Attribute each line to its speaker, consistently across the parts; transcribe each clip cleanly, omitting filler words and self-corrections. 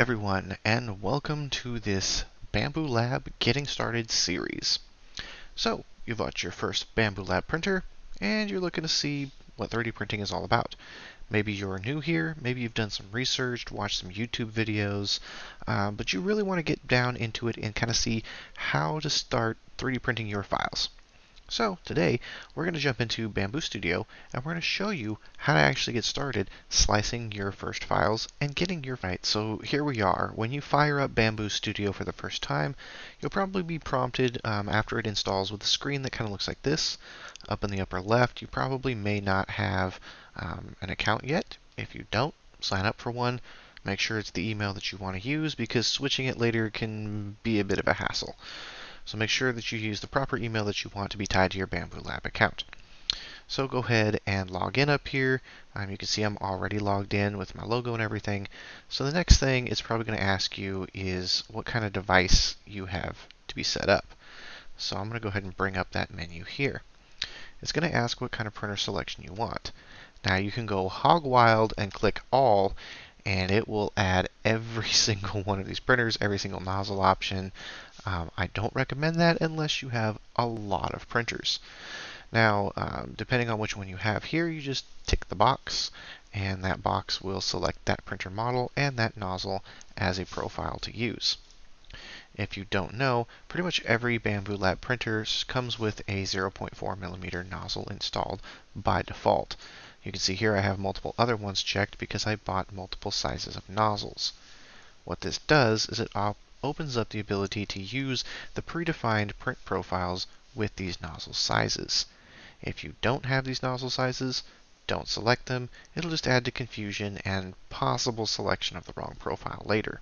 Speaker 1: everyone, and welcome to this Bambu Lab Getting Started series. So, you bought your first Bambu Lab printer, and you're looking to see what 3D printing is all about. Maybe you're new here, maybe you've done some research, watched some YouTube videos, but you really want to get down into it and kind of see how to start 3D printing your files. So today we're going to jump into Bambu Studio and we're going to show you how to actually get started slicing your first files and getting your right. So here we are. When you fire up Bambu Studio for the first time, you'll probably be prompted after it installs with a screen that kind of looks like this. Up in the upper left, you probably may not have an account yet. If you don't, sign up for one. Make sure it's the email that you want to use because switching it later can be a bit of a hassle. So make sure that you use the proper email that you want to be tied to your Bambu Lab account. So go ahead and log in up here. You can see I'm already logged in with my logo and everything. So the next thing it's probably going to ask you is what kind of device you have to be set up. So I'm going to go ahead and bring up that menu here. It's going to ask what kind of printer selection you want. Now you can go hog wild and click all, and it will add every single one of these printers, every single nozzle option. I don't recommend that unless you have a lot of printers. Now, depending on which one you have here, you just tick the box, and that box will select that printer model and that nozzle as a profile to use. If you don't know, pretty much every Bambu Lab printer comes with a 0.4 millimeter nozzle installed by default. You can see here I have multiple other ones checked because I bought multiple sizes of nozzles. What this does is it opens up the ability to use the predefined print profiles with these nozzle sizes. If you don't have these nozzle sizes, don't select them. It'll just add to confusion and possible selection of the wrong profile later.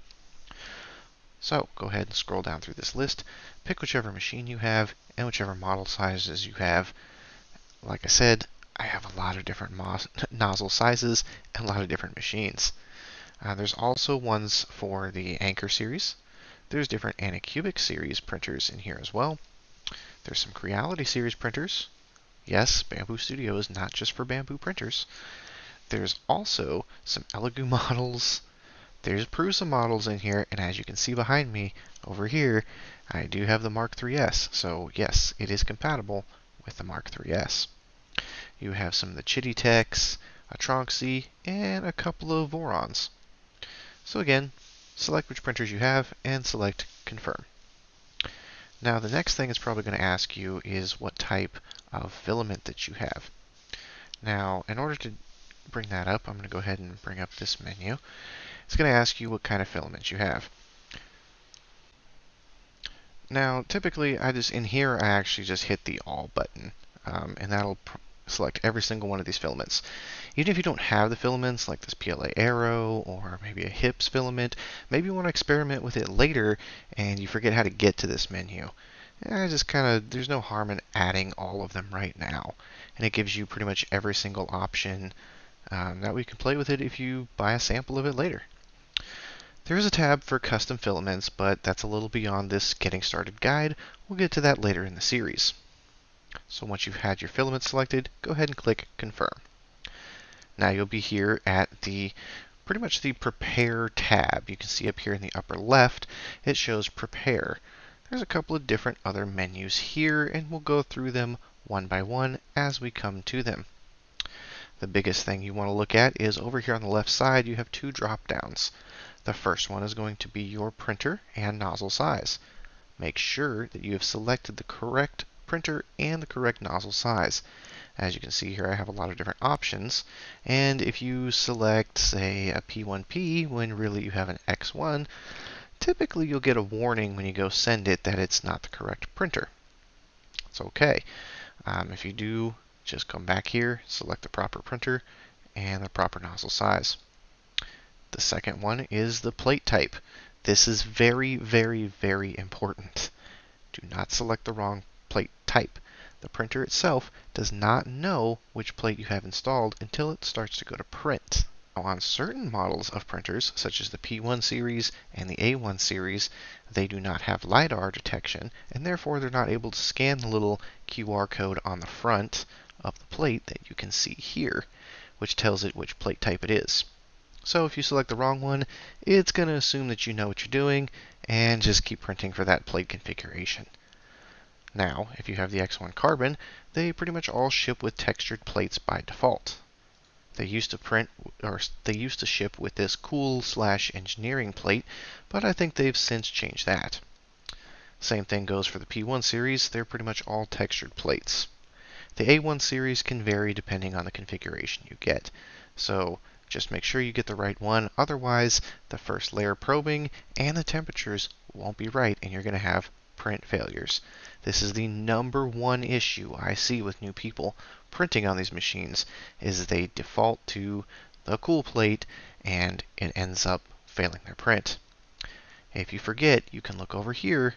Speaker 1: So go ahead and scroll down through this list, pick whichever machine you have and whichever model sizes you have. Like I said, I have a lot of different nozzle sizes and a lot of different machines. There's also ones for the Anchor series. There's different Anycubic series printers in here as well. There's some Creality series printers. Yes, Bambu Studio is not just for Bambu printers. There's also some Elegoo models. There's Prusa models in here, and as you can see behind me over here, I do have the Mark III's. So yes, it is compatible with the Mark III's. You have some of the Chitty-Techs, a Tronxy, and a couple of Vorons. So again, select which printers you have and select Confirm. Now the next thing it's probably going to ask you is what type of filament that you have. Now in order to bring that up, I'm going to go ahead and bring up this menu. It's going to ask you what kind of filament you have. Now typically in here I actually just hit the All button, and that'll select every single one of these filaments. Even if you don't have the filaments like this PLA Aero or maybe a HIPS filament, maybe you want to experiment with it later and you forget how to get to this menu. There's no harm in adding all of them right now. And it gives you pretty much every single option that we can play with it if you buy a sample of it later. There is a tab for custom filaments, but that's a little beyond this getting started guide. We'll get to that later in the series. So once you've had your filament selected, go ahead and click Confirm. Now you'll be here at pretty much the Prepare tab. You can see up here in the upper left, it shows Prepare. There's a couple of different other menus here, and we'll go through them one by one as we come to them. The biggest thing you want to look at is over here on the left side, you have two drop downs. The first one is going to be your printer and nozzle size. Make sure that you have selected the correct printer and the correct nozzle size. As you can see here, I have a lot of different options, and if you select, say, a P1P when really you have an X1, typically you'll get a warning when you go send it that it's not the correct printer. It's okay. If you do, just come back here, select the proper printer and the proper nozzle size. The second one is the plate type. This is very, very, very important. Do not select the wrong plate type. The printer itself does not know which plate you have installed until it starts to go to print. Now, on certain models of printers, such as the P1 series and the A1 series, they do not have LiDAR detection, and therefore they're not able to scan the little QR code on the front of the plate that you can see here, which tells it which plate type it is. So if you select the wrong one, it's going to assume that you know what you're doing and just keep printing for that plate configuration. Now, if you have the X1 Carbon, they pretty much all ship with textured plates by default. They used to ship with this cool/engineering plate, but I think they've since changed that. Same thing goes for the P1 series, they're pretty much all textured plates. The A1 series can vary depending on the configuration you get, so just make sure you get the right one, otherwise the first layer probing and the temperatures won't be right and you're going to have print failures. This is the #1 issue I see with new people printing on these machines, is they default to the cool plate and it ends up failing their print. If you forget, you can look over here.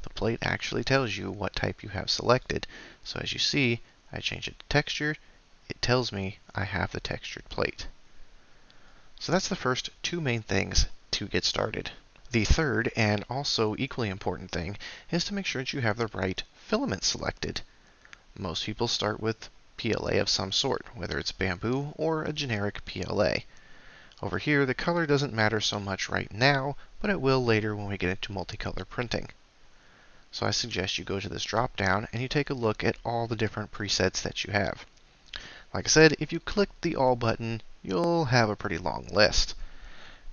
Speaker 1: The plate actually tells you what type you have selected. So as you see, I change it to textured. It tells me I have the textured plate. So that's the first two main things to get started. The third, and also equally important thing, is to make sure that you have the right filament selected. Most people start with PLA of some sort, whether it's Bambu or a generic PLA. Over here, the color doesn't matter so much right now, but it will later when we get into multicolor printing. So I suggest you go to this drop down and you take a look at all the different presets that you have. Like I said, if you click the All button, you'll have a pretty long list.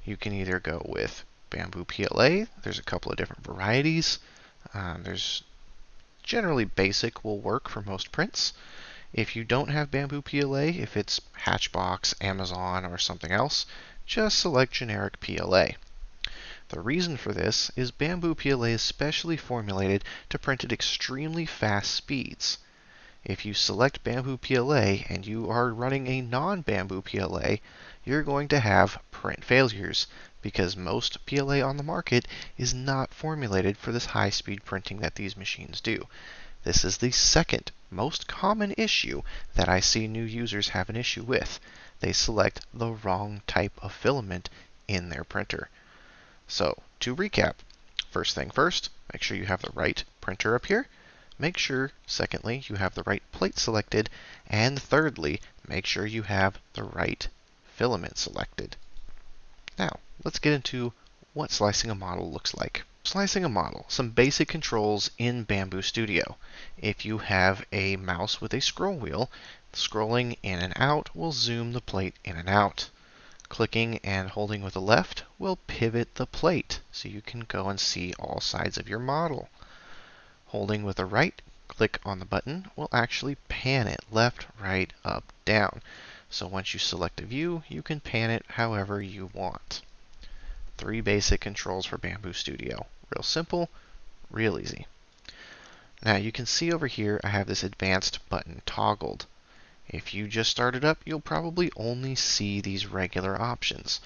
Speaker 1: You can either go with Bambu PLA, there's a couple of different varieties. There's generally basic will work for most prints. If you don't have Bambu PLA, if it's Hatchbox, Amazon, or something else, just select generic PLA. The reason for this is Bambu PLA is specially formulated to print at extremely fast speeds. If you select Bambu PLA and you are running a non-Bambu PLA, you're going to have print failures because most PLA on the market is not formulated for this high-speed printing that these machines do. This is the second most common issue that I see new users have an issue with. They select the wrong type of filament in their printer. So, to recap, first thing first, make sure you have the right printer up here. Make sure, secondly, you have the right plate selected. And thirdly, make sure you have the right filament selected. Now, let's get into what slicing a model looks like. Slicing a model, some basic controls in Bambu Studio. If you have a mouse with a scroll wheel, scrolling in and out will zoom the plate in and out. Clicking and holding with the left will pivot the plate so you can go and see all sides of your model. Holding with the right click on the button will actually pan it left, right, up, down. So once you select a view, you can pan it however you want. 3 basic controls for Bambu Studio. Real simple, real easy. Now you can see over here I have this advanced button toggled. If you just started up, you'll probably only see these regular options.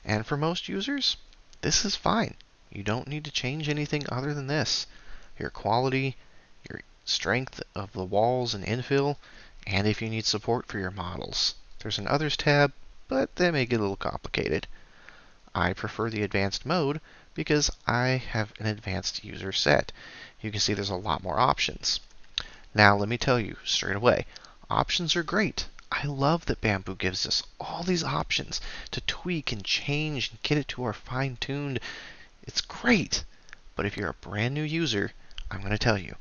Speaker 1: And for most users, this is fine. You don't need to change anything other than this. Your quality, your strength of the walls and infill, and if you need support for your models. There's an Others tab, but that may get a little complicated. I prefer the advanced mode because I have an advanced user set. You can see there's a lot more options. Now let me tell you straight away, options are great. I love that Bambu gives us all these options to tweak and change and get it to our fine-tuned. It's great. But if you're a brand new user, I'm going to tell you,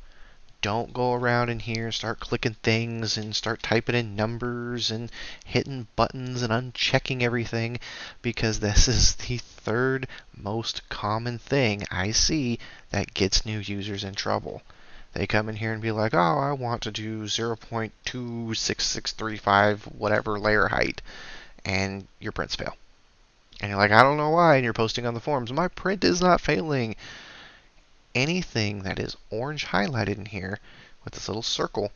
Speaker 1: don't go around in here and start clicking things and start typing in numbers and hitting buttons and unchecking everything, because this is the third most common thing I see that gets new users in trouble. They come in here and be like, oh, I want to do 0.26635 whatever layer height, and your prints fail. And you're like, I don't know why, and you're posting on the forums, my print is not failing. Anything that is orange highlighted in here with this little circle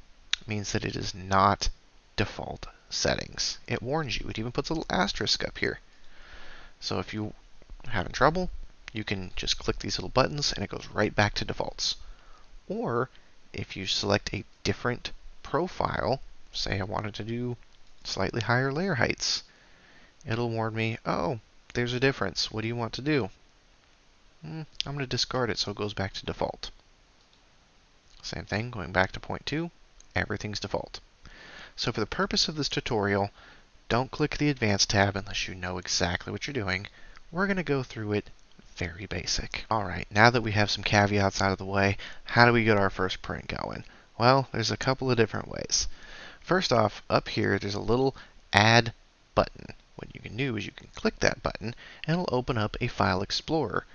Speaker 1: means that it is not default settings. It warns you. It even puts a little asterisk up here. So if you're having trouble, you can just click these little buttons and it goes right back to defaults. Or if you select a different profile, say I wanted to do slightly higher layer heights, it'll warn me, oh, there's a difference. What do you want to do? I'm going to discard it so it goes back to default. Same thing, going back to point 2, everything's default. So for the purpose of this tutorial, don't click the Advanced tab unless you know exactly what you're doing. We're going to go through it very basic. Alright, now that we have some caveats out of the way, how do we get our first print going? Well, there's a couple of different ways. First off, up here there's a little Add button. What you can do is you can click that button and it'll open up a file explorer.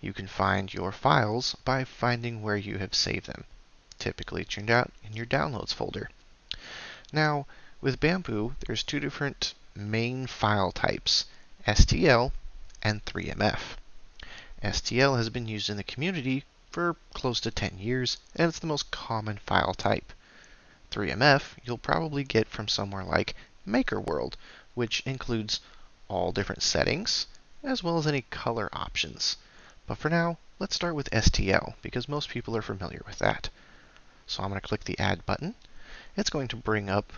Speaker 1: You can find your files by finding where you have saved them. Typically turned out in your downloads folder. Now, with Bambu, there's two different main file types, STL and 3MF. STL has been used in the community for close to 10 years, and it's the most common file type. 3MF you'll probably get from somewhere like MakerWorld, which includes all different settings, as well as any color options. But for now, let's start with STL, because most people are familiar with that. So I'm going to click the Add button. It's going to bring up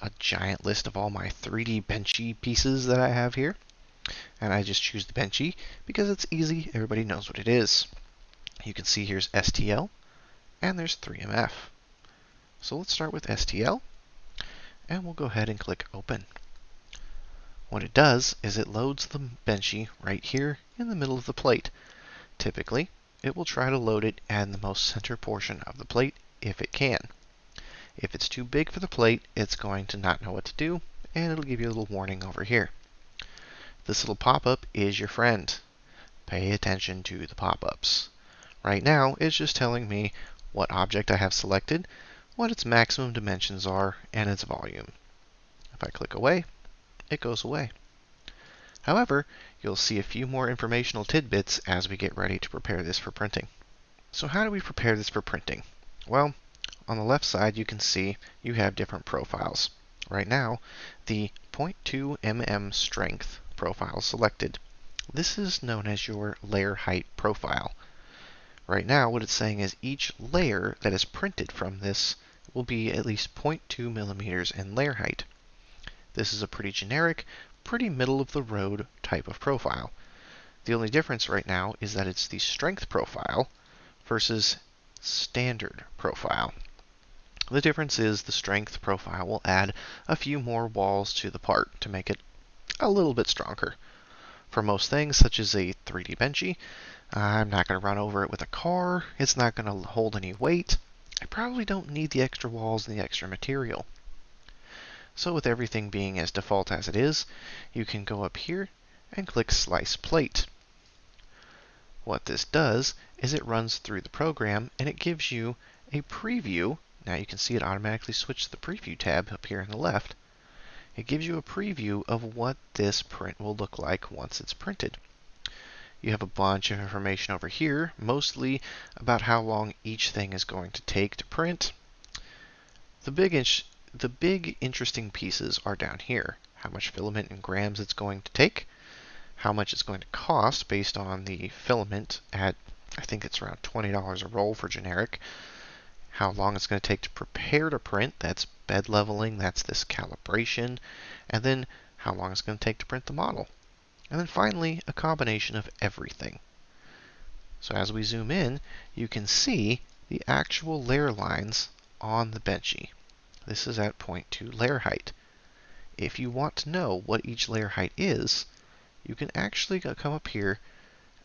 Speaker 1: a giant list of all my 3D Benchy pieces that I have here. And I just choose the Benchy because it's easy, everybody knows what it is. You can see here's STL, and there's 3MF. So let's start with STL, and we'll go ahead and click Open. What it does is it loads the Benchy right here in the middle of the plate. Typically, it will try to load it in the most center portion of the plate if it can. If it's too big for the plate, it's going to not know what to do, and it'll give you a little warning over here. This little pop-up is your friend. Pay attention to the pop-ups. Right now, it's just telling me what object I have selected, what its maximum dimensions are, and its volume. If I click away, it goes away. However, you'll see a few more informational tidbits as we get ready to prepare this for printing. So how do we prepare this for printing? Well, on the left side, you can see you have different profiles. Right now, the 0.2 mm strength profile selected. This is known as your layer height profile. Right now, what it's saying is each layer that is printed from this will be at least 0.2 millimeters in layer height. This is a pretty generic, pretty middle-of-the-road type of profile. The only difference right now is that it's the strength profile versus standard profile. The difference is the strength profile will add a few more walls to the part to make it a little bit stronger. For most things, such as a 3D Benchy, I'm not going to run over it with a car, it's not going to hold any weight, I probably don't need the extra walls and the extra material. So with everything being as default as it is, you can go up here and click Slice Plate. What this does is it runs through the program and it gives you a preview. Now you can see it automatically switch to the Preview tab up here on the left. It gives you a preview of what this print will look like once it's printed. You have a bunch of information over here, mostly about how long each thing is going to take to print. The big interesting pieces are down here. How much filament in grams it's going to take, how much it's going to cost based on the filament at, I think it's around $20 a roll for generic, how long it's going to take to prepare to print, that's bed leveling, that's this calibration, and then how long it's going to take to print the model. And then finally, a combination of everything. So as we zoom in, you can see the actual layer lines on the Benchy. This is at 0.2 layer height. If you want to know what each layer height is, you can actually come up here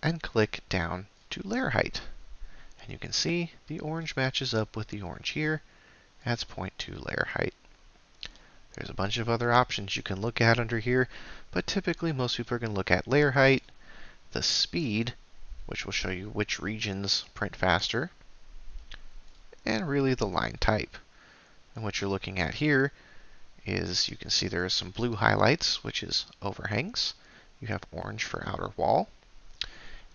Speaker 1: and click down to layer height. And you can see the orange matches up with the orange here. That's 0.2 layer height. There's a bunch of other options you can look at under here, but typically most people are going to look at layer height, the speed, which will show you which regions print faster, and really the line type. And what you're looking at here is you can see there are some blue highlights, which is overhangs. You have orange for outer wall.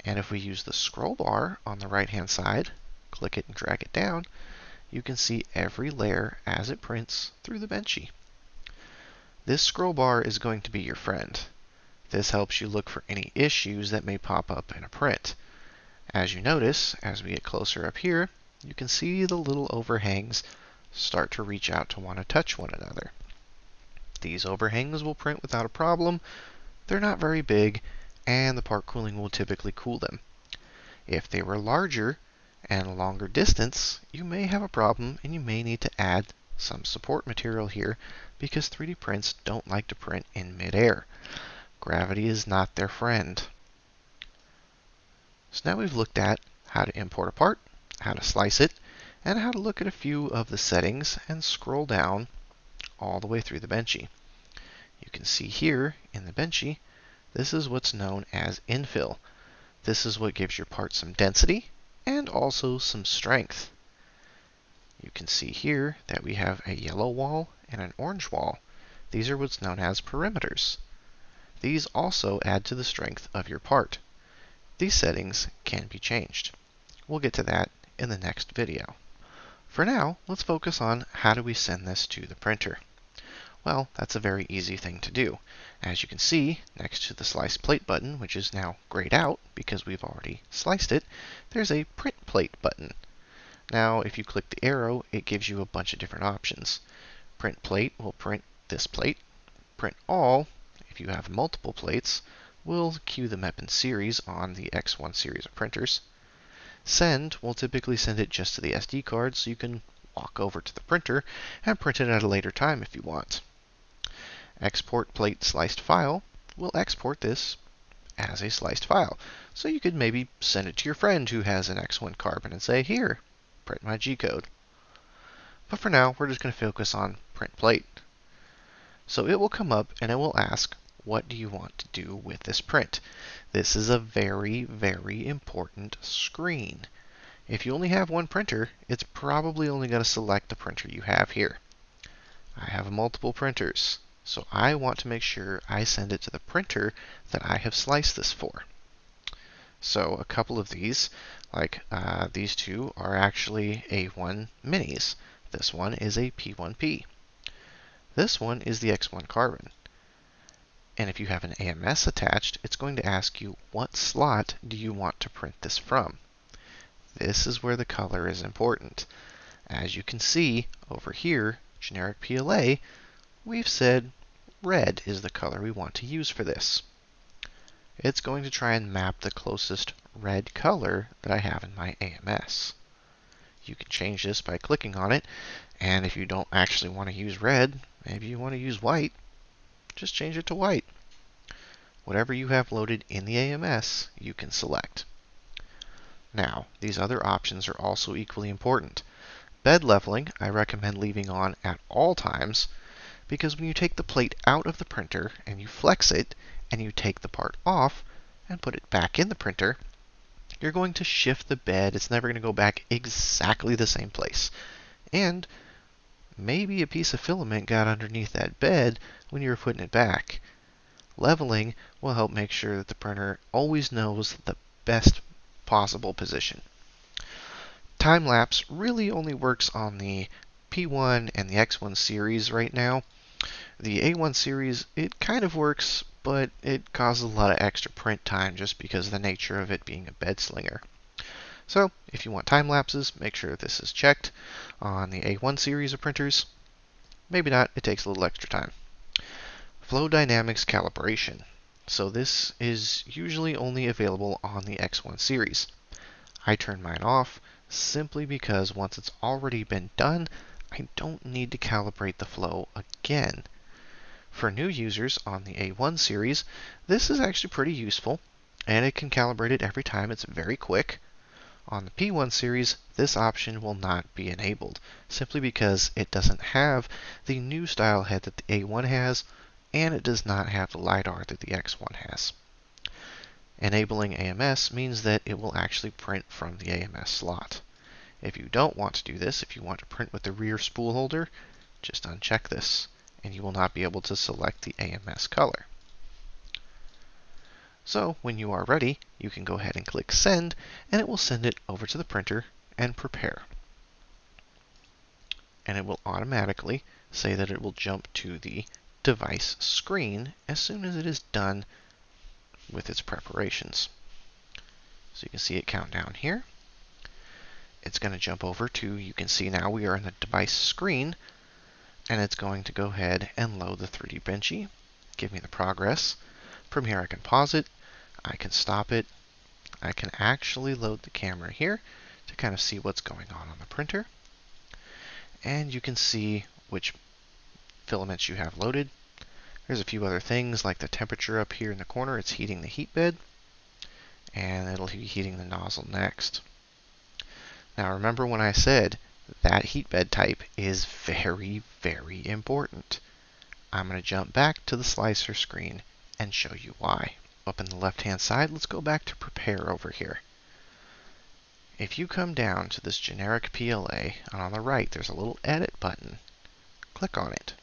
Speaker 1: And if we use the scroll bar on the right-hand side, click it and drag it down, you can see every layer as it prints through the Benchy. This scroll bar is going to be your friend. This helps you look for any issues that may pop up in a print. As you notice, as we get closer up here, you can see the little overhangs start to reach out to want to touch one another. These overhangs will print without a problem. They're not very big, and the part cooling will typically cool them. If they were larger and a longer distance, you may have a problem and you may need to add some support material here because 3D prints don't like to print in midair. Gravity is not their friend. So now we've looked at how to import a part, how to slice it, and how to look at a few of the settings and scroll down all the way through the Benchy. You can see here in the Benchy, this is what's known as infill. This is what gives your part some density and also some strength. You can see here that we have a yellow wall and an orange wall. These are what's known as perimeters. These also add to the strength of your part. These settings can be changed. We'll get to that in the next video. For now, let's focus on how do we send this to the printer. Well, that's a very easy thing to do. As you can see, next to the slice plate button, which is now grayed out because we've already sliced it, there's a print plate button. Now, if you click the arrow, it gives you a bunch of different options. Print plate will print this plate. Print all, if you have multiple plates, will queue them up in series on the X1 series of printers. Send will typically send it just to the SD card, so you can walk over to the printer and print it at a later time if you want. Export plate sliced file will export this as a sliced file. So you could maybe send it to your friend who has an X1 carbon and say, here, print my G-code. But for now, we're just going to focus on print plate. So it will come up and it will ask, what do you want to do with this print? This is a very, very important screen. If you only have one printer, it's probably only going to select the printer you have here. I have multiple printers, so I want to make sure I send it to the printer that I have sliced this for. So a couple of these, like these two, are actually A1 minis. This one is a P1P. This one is the X1 carbon. And if you have an AMS attached, it's going to ask you, what slot do you want to print this from? This is where the color is important. As you can see over here, generic PLA, we've said red is the color we want to use for this. It's going to try and map the closest red color that I have in my AMS. You can change this by clicking on it, and if you don't actually want to use red, maybe you want to use white, just change it to white. Whatever you have loaded in the AMS, you can select. Now, these other options are also equally important. Bed leveling, I recommend leaving on at all times, because when you take the plate out of the printer and you flex it, and you take the part off and put it back in the printer, you're going to shift the bed. It's never going to go back exactly the same place. And maybe a piece of filament got underneath that bed when you were putting it back. Leveling will help make sure that the printer always knows the best possible position. Time-lapse really only works on the P1 and the X1 series right now. The A1 series, it kind of works, but it causes a lot of extra print time just because of the nature of it being a bed slinger. So, if you want time lapses, make sure this is checked on the A1 series of printers. Maybe not, it takes a little extra time. Flow dynamics calibration. So this is usually only available on the X1 series. I turn mine off simply because once it's already been done, I don't need to calibrate the flow again. For new users on the A1 series, this is actually pretty useful, and it can calibrate it every time. It's very quick. On the P1 series, this option will not be enabled, simply because it doesn't have the new style head that the A1 has, and it does not have the LiDAR that the X1 has. Enabling AMS means that it will actually print from the AMS slot. If you don't want to do this, if you want to print with the rear spool holder, just uncheck this, and you will not be able to select the AMS color. So when you are ready, you can go ahead and click Send, and it will send it over to the printer and prepare. And it will automatically say that it will jump to the device screen as soon as it is done with its preparations. So you can see it count down here. It's going to jump over to, you can see now we are in the device screen, and it's going to go ahead and load the 3D Benchy, give me the progress. From here I can pause it, I can stop it, I can actually load the camera here to kind of see what's going on the printer. And you can see which filaments you have loaded. There's a few other things like the temperature up here in the corner. It's heating the heat bed, and it'll be heating the nozzle next. Now remember when I said that heat bed type is very, very important. I'm going to jump back to the slicer screen and show you why. Up in the left-hand side, let's go back to prepare over here. If you come down to this generic PLA, and on the right there's a little edit button, click on it.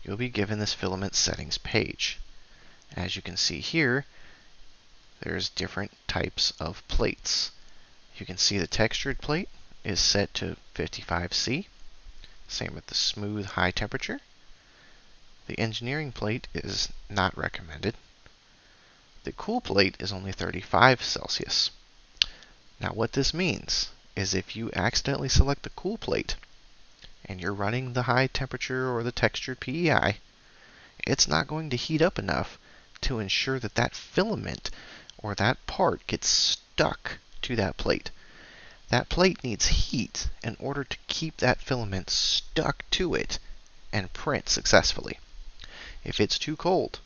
Speaker 1: You'll be given this filament settings page. As you can see here, there's different types of plates. You can see the textured plate is set to 55C. Same with the smooth high temperature. The engineering plate is not recommended. The cool plate is only 35 Celsius. Now what this means is if you accidentally select the cool plate and you're running the high temperature or the textured PEI, it's not going to heat up enough to ensure that that filament or that part gets stuck to that plate. That plate needs heat in order to keep that filament stuck to it and print successfully. If it's too cold,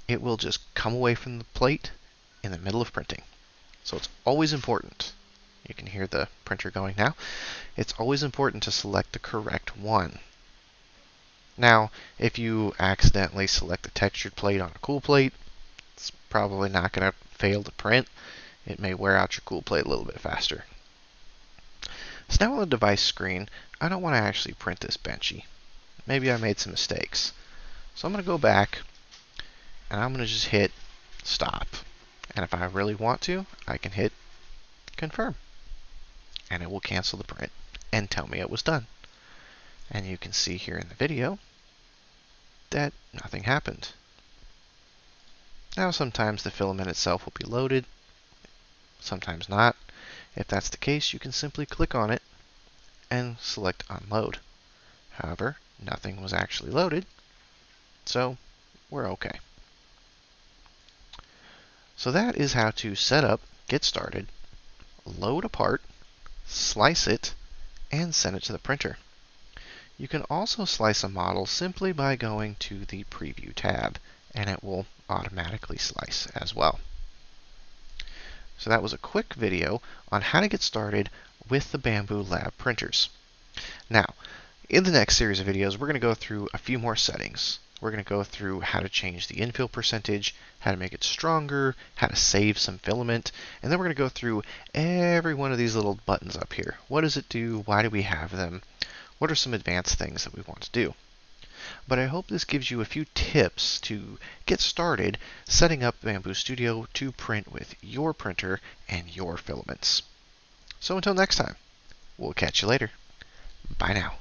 Speaker 1: it will just come away from the plate in the middle of printing. So it's always important. You can hear the printer going now. It's always important to select the correct one. Now, if you accidentally select the textured plate on a cool plate, it's probably not going to fail to print. It may wear out your cool plate a little bit faster. So now on the device screen, I don't want to actually print this benchy. Maybe I made some mistakes. So I'm going to go back, and I'm going to just hit stop. And if I really want to, I can hit confirm. And it will cancel the print and tell me it was done. And you can see here in the video that nothing happened. Now sometimes the filament itself will be loaded, sometimes not. If that's the case, you can simply click on it and select unload. However, nothing was actually loaded, so we're okay. So that is how to set up, get started, load a part, slice it, and send it to the printer. You can also slice a model simply by going to the Preview tab, and it will automatically slice as well. So that was a quick video on how to get started with the Bambu Lab printers. Now, in the next series of videos, we're going to go through a few more settings. We're going to go through how to change the infill percentage, how to make it stronger, how to save some filament, and then we're going to go through every one of these little buttons up here. What does it do? Why do we have them? What are some advanced things that we want to do? But I hope this gives you a few tips to get started setting up Bambu Studio to print with your printer and your filaments. So until next time, we'll catch you later. Bye now.